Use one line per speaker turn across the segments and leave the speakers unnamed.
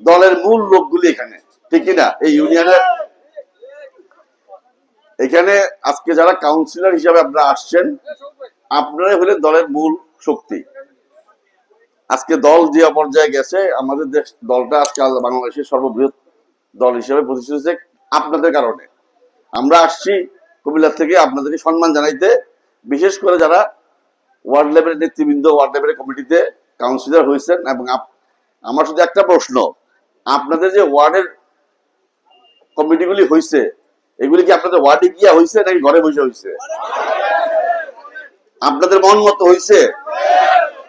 দলের মূল লোকগুলি এখানে, ঠিক কিনা? এই ইউনিয়নের এখানে আজকে যারা কাউন্সিলর হিসাবে আপনারা আসছেন, আপনারাই হলেন দলের মূল শক্তি। আজকে দল যে পর্যায়ে গেছে, আমাদের দেশ দলটা আজকে বাংলাদেশের সর্ববৃহৎ দল হিসেবে প্রতিষ্ঠিত হয়েছে আপনাদের কারণে। আমরা আসছি কুমিল্লা থেকে আপনাদেরকে সম্মান জানাইতে, বিশেষ করে যারা ওয়ার্ড লেভেলের নেতৃবৃন্দ, ওয়ার্ড লেভেলের কমিটিতে কাউন্সিলর হয়েছেন। এবং আমার শুধু একটা প্রশ্ন, আপনাদের যে ওয়ার্ডের কমিটিগুলি হয়েছে, এগুলি কি আপনাদের ওয়ার্ডে গিয়া হয়েছে নাকি ঘরে বসে হয়েছে? আপনাদের মন মতো হয়েছে?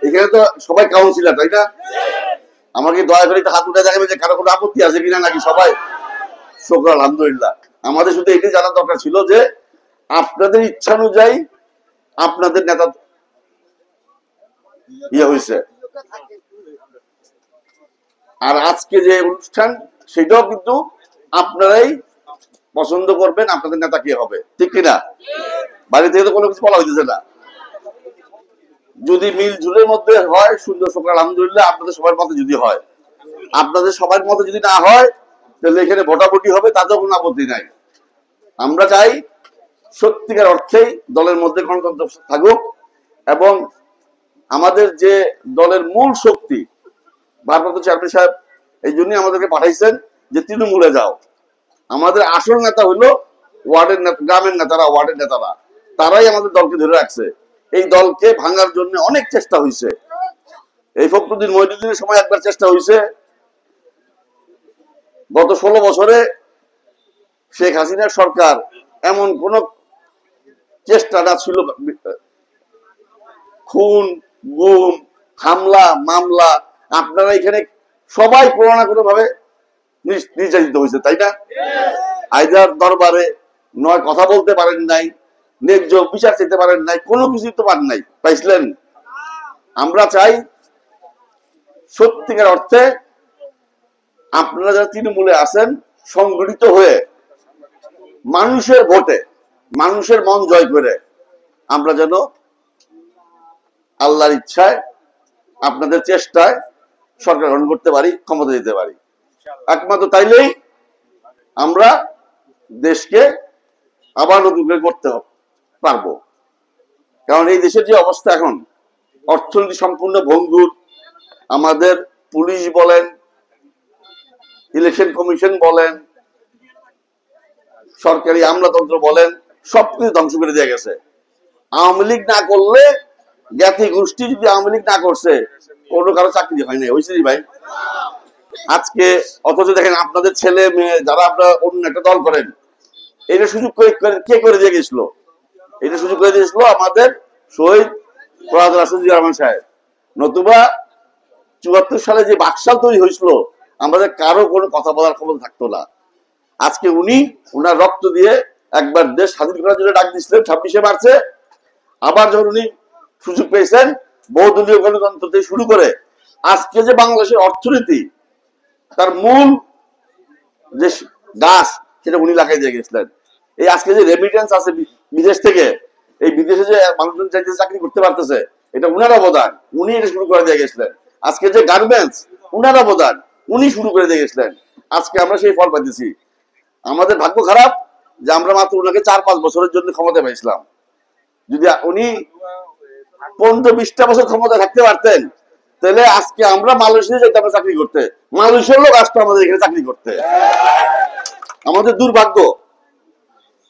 এখানে তো সবাই কাউন্সিলর, তাই না? আমাকে দয়া করে হাত উঠে দেখাবে যে কারো কোনো আপত্তি আছে কিনা, নাকি সবাই শুকর আলহামদুলিল্লাহ। আমাদের শুধু এটাই জানা দরকার ছিল যে আপনাদের ইচ্ছা অনুযায়ী আপনাদের নেতা ইয়ে হয়েছে। আর আজকে যে অনুষ্ঠান, সেটাও কিন্তু আপনারাই পছন্দ করবেন আপনাদের নেতা কে হবে, ঠিক কিনা? বাড়ি থেকে তো কোনো কিছু বলা হইতেছে না। যদি মিল ঝুলের মধ্যে হয়, সুন্দর শুকর আলহামদুলিল্লাহ। আপনাদের সবার মতে যদি হয়, আপনাদের সবার মতে যদি না হয়, তাহলে এখানে ভোটাভুটি হবে, তাতেও কোনো আপত্তি নাই। আমরা চাই সত্যিকার অর্থেই দলের মধ্যে গণতন্ত্র থাকুক, এবং আমাদের যে দলের মূল শক্তি, ভারপ্রাপ্ত চেয়ারম্যান সাহেব এই জন্যই আমাদেরকে পাঠাইছেন যে তৃণমূলে যাও। আমাদের আসল নেতা হইলো ওয়ার্ডের নেতা, গ্রামের নেতারা, ওয়ার্ডের নেতারা, তারাই আমাদের দলকে ধরে রাখছে। এই দলকে ভাঙার জন্য অনেক চেষ্টা হয়েছে। এই ফখরুদ্দিন মহিউদ্দিনের সময় একবার চেষ্টা হয়েছে। গত 16 বছরে শেখ হাসিনার সরকার এমন কোন চেষ্টা না ছিল, খুন, গুম, হামলা, মামলা, আপনারা এখানে সবাই কোনো না কোনো ভাবে নির্যাতিত হয়েছে, তাই না? আইদার দরবারে নয় কথা বলতে পারেন নাই, ন্যায্য বিচার চাইতে পারেন নাই, কোনো কিছু তো পারেন নাই, পাইছিলেন? আমরা চাই সত্যিকার অর্থে আপনারা যারা তৃণমূলে আছেন, সংগঠিত হয়ে মানুষের ভোটে, মানুষের মন জয় করে আমরা যেন আল্লাহর ইচ্ছায়, আপনাদের চেষ্টায় সরকার গঠন করতে পারি, ক্ষমতা দিতে পারি। একমাত্র তাইলেই আমরা দেশকে আবার নতুন করে করতে পারবো। কারণ এই দেশের যে অবস্থা এখন, অর্থনীতি সম্পূর্ণ ভঙ্গুর। আমাদের পুলিশ বলেন, ইলেকশন কমিশন বলেন, সরকারি আমলাতন্ত্র বলেন, সবকিছু ধ্বংস করে দিয়ে গেছে। আওয়ামী লীগ না করলে, জ্ঞাতি গোষ্ঠী যদি আওয়ামী লীগ না করছে, কোনো কারো চাকরি হয় না, হয়েছে ভাই? আজকে অথচ দেখেন আপনাদের ছেলে মেয়ে যারা আপনারা অন্য একটা দল করেন, এটা সুযোগ কে করে দিয়ে গেছিল? এটা সুযোগ করে দিয়েছিল আমাদের শহীদ প্রয়াত রাষ্ট্রপতি জিয়া রহমান সাহেব। নতুবা ৭৪ সালে যে বাকশাল তৈরি হয়েছিল, আমাদের কারো কোনো কথা বলার ক্ষমতা থাকতো না। আজকে উনি উনার রক্ত দিয়ে একবার দেশ স্বাধীন করার জন্য ডাক দিয়েছিলেন 26শে মার্চে। আবার যখন উনি সুযোগ পেয়েছেন, বহুদলীয় গণতন্ত্র থেকে শুরু করে আজকে যে বাংলাদেশের অর্থনীতি, তার মূল যে গাছ, সেটা উনি লাগাই দিয়ে গেছিলেন। এই আজকে যে রেমিটেন্স আছে বিদেশ থেকে, এই বিদেশে যে মানুষজন চাইতে চাকরি করতে পারতেছে, এটা উনার অবদান, উনি এটা শুরু করে দিয়ে গেছিলেন। আজকে যে গার্মেন্টস, উনার অবদান, উনি শুরু করে দিয়ে গেছিলেন। আজকে আমরা সেই ফল পাইতেছি। আমাদের ভাগ্য খারাপ যে আমরা মাত্র ওনাকে 4-5 বছরের জন্য ক্ষমতা পাইছিলাম। যদি উনি 15-20টা বছর ক্ষমতা থাকতে পারতেন, তাহলে আজকে আমরা মালয়েশিয়া যেতাম চাকরি করতে, মালয়েশিয়ার লোক আসতো আমাদের এখানে চাকরি করতে। আমাদের দুর্ভাগ্য,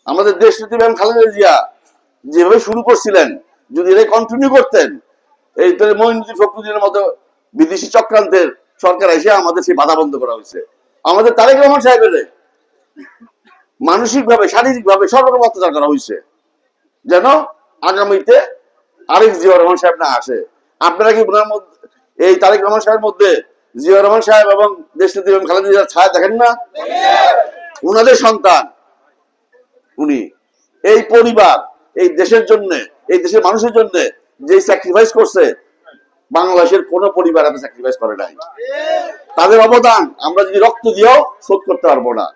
আমাদের দেশ নেত্রী বেগম খালেদা জিয়া যেভাবে শুরু করছিলেন, যদি এটা কন্টিনিউ করতেন, এই তাহলে মঈনুদ্দিন ফখরুদ্দিনের মতো বিদেশি চক্রান্তের সরকার এসে আমাদের সেই বাধা বন্ধ করা হয়েছে। আমাদের তারেক রহমান সাহেবের মানসিক ভাবে, শারীরিক ভাবে সব রকম অত্যাচার করা হয়েছে, যেন আগামীতে আরেক জিয়া রহমান সাহেব না আসে। আপনারা কি ওনার মধ্যে, এই তারেক রহমান সাহেবের মধ্যে জিয়া রহমান সাহেব এবং দেশ নেত্রী বেগম খালেদা জিয়ার ছায়া দেখেন না? উনাদের সন্তান উনি। এই পরিবার এই দেশের জন্য, এই দেশের মানুষের জন্য যে স্যাক্রিফাইস করছে, বাংলাদেশের কোন পরিবার এত স্যাক্রিফাইস করে নাই। তাদের অবদান আমরা যদি রক্ত দিয়েও শোধ করতে পারবো না।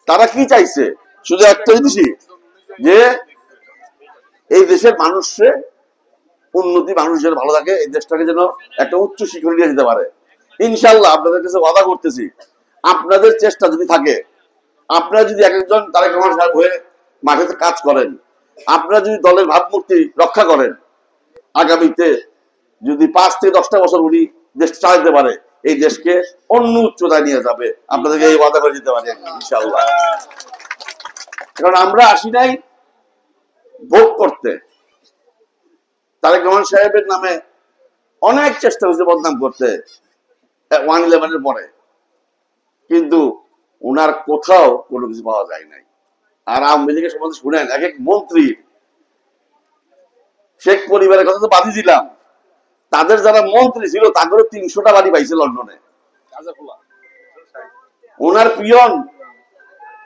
তারা কি চাইছে? শুধু একটা জিনিসই, যে এই দেশের মানুষের উন্নতি, মানুষ যেন ভালো থাকে, এই দেশটাকে যেন একটা উচ্চ শিখরে নিয়ে যেতে পারে। ইনশাল্লাহ আপনাদের কাছে ওয়াদা করতেছি, আপনাদের চেষ্টা যদি থাকে, আপনারা যদি এক একজন তারেক রহমান সাহেব হয়ে মাঠে কাজ করেন, আপনারা যদি দলের ভাবমূর্তি রক্ষা করেন, আগামীতে যদি 5 থেকে 10টা বছর উনি দেশ চালাতে পারে, এই দেশকে অন্য উচ্চতায় নিয়ে যাবে। আপনাদেরকে এই ওয়াদা করে দিতে পারি ইনশাল্লাহ। কারণ আমরা আসি নাই ভোগ করতে। তারেক রহমান সাহেবের নামে অনেক চেষ্টা হয়েছে বদনাম করতে 1/11 পরে, কিন্তু ওনার কোথাও কোনো কিছু পাওয়া যায় নাই। আর আওয়ামী লীগের সম্বন্ধে শুনেন, এক এক মন্ত্রী, শেখ পরিবারের কথা তো বাদই দিলাম, তাদের যারা মন্ত্রী ছিল তাদেরও 300টা বাড়ি পাইছে লন্ডনে। ওনার পিয়ন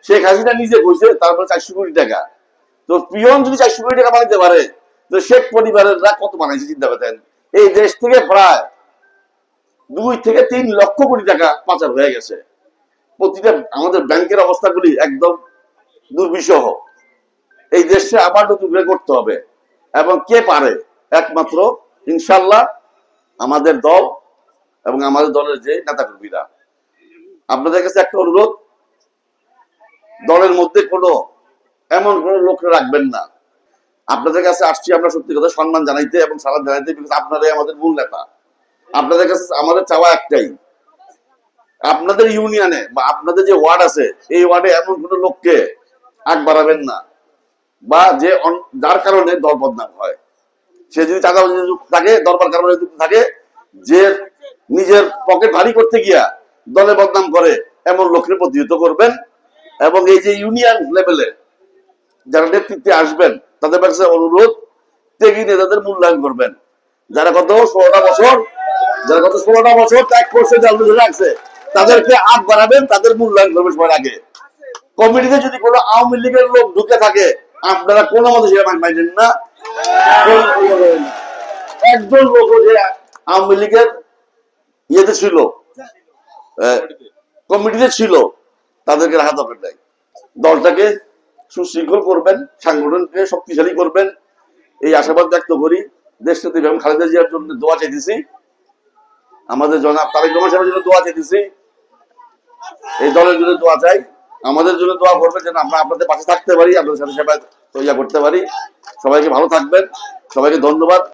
শেখ হাসিনা নিজে কইছে তারপরে 400 কোটি টাকা। তো পিয়ন যদি 400 কোটি টাকা বানাইতে পারে, তো শেখ পরিবারেররা কত বানাইছে চিন্তা করেন। এই দেশ থেকে প্রায় 2 থেকে 3 লক্ষ কোটি টাকা পাচার হয়ে গেছে। প্রতিটা আমাদের ব্যাংকের অবস্থাগুলি একদম দুর্বিষহ। এই দেশে আবার নতুন করে করতে হবে, এবং কে পারে? একমাত্র ইনশাল্লাহ আমাদের দল এবং আমাদের দলের যে নেতাকর্মীরা। আপনাদের কাছে একটা অনুরোধ, দলের মধ্যে কোনো এমন কোন লোক রাখবেন না। আপনাদের কাছে আসছি আমরা সত্যি কথা সম্মান জানাইতে এবং সালাম জানাইতে, বিকজ আপনারাই আমাদের মূল নেতা। আপনাদের কাছে আমাদের চাওয়া একটাই, আপনাদের ইউনিয়নে বা আপনাদের যে ওয়ার্ড আছে, এই ওয়ার্ডে এমন কোন লোককে আগ বাড়াবেন না, বা যে যার কারণে দল বদনাম হয়। সে যদি চাঁদাবাজি থাকে, দরবার কারণে থাকে, যে নিজের পকেট ভারী করতে গিয়া দলে বদনাম করে, এমন লোকের প্রতিহত করবেন। এবং এই যে ইউনিয়ন লেভেলে যারা নেতৃত্বে আসবেন, তাদের কাছে অনুরোধ, ত্যাগী নেতাদের মূল্যায়ন করবেন। যারা গত 16টা বছর ত্যাগ করছে, রাখছে, তাদেরকে আগ বাড়াবেন, তাদের মূল্যায়ন করবেন সবার আগে। কমিটিতে যদি কোনো আওয়ামী লীগের লোক ঢুকে থাকে, আপনারা কোনো মতে সেটা মানবেন না। একজন লোক যে আওয়ামী লীগের ইয়েতে ছিল, কমিটিতে ছিল, তাদেরকে রাখা দরকার নাই। দলটাকে সুশৃঙ্খল করবেন, সাংগঠনকে শক্তিশালী করবেন, এই আশাবাদ ব্যক্ত করি। দেশটাতে বেগম খালেদা জিয়ার জন্য দোয়া চাইতেছি, আমাদের জনাব তারেক রহমান সাহেবের জন্য দোয়া চাইতেছি, এই দলের জন্য দোয়া চাই, আমাদের জন্য দোয়া করবেন যেন আমরা আপনাদের পাশে থাকতে পারি, আপনাদের সাথে সেবা করতে পারি। সবাইকে ভালো থাকবেন, সবাইকে ধন্যবাদ।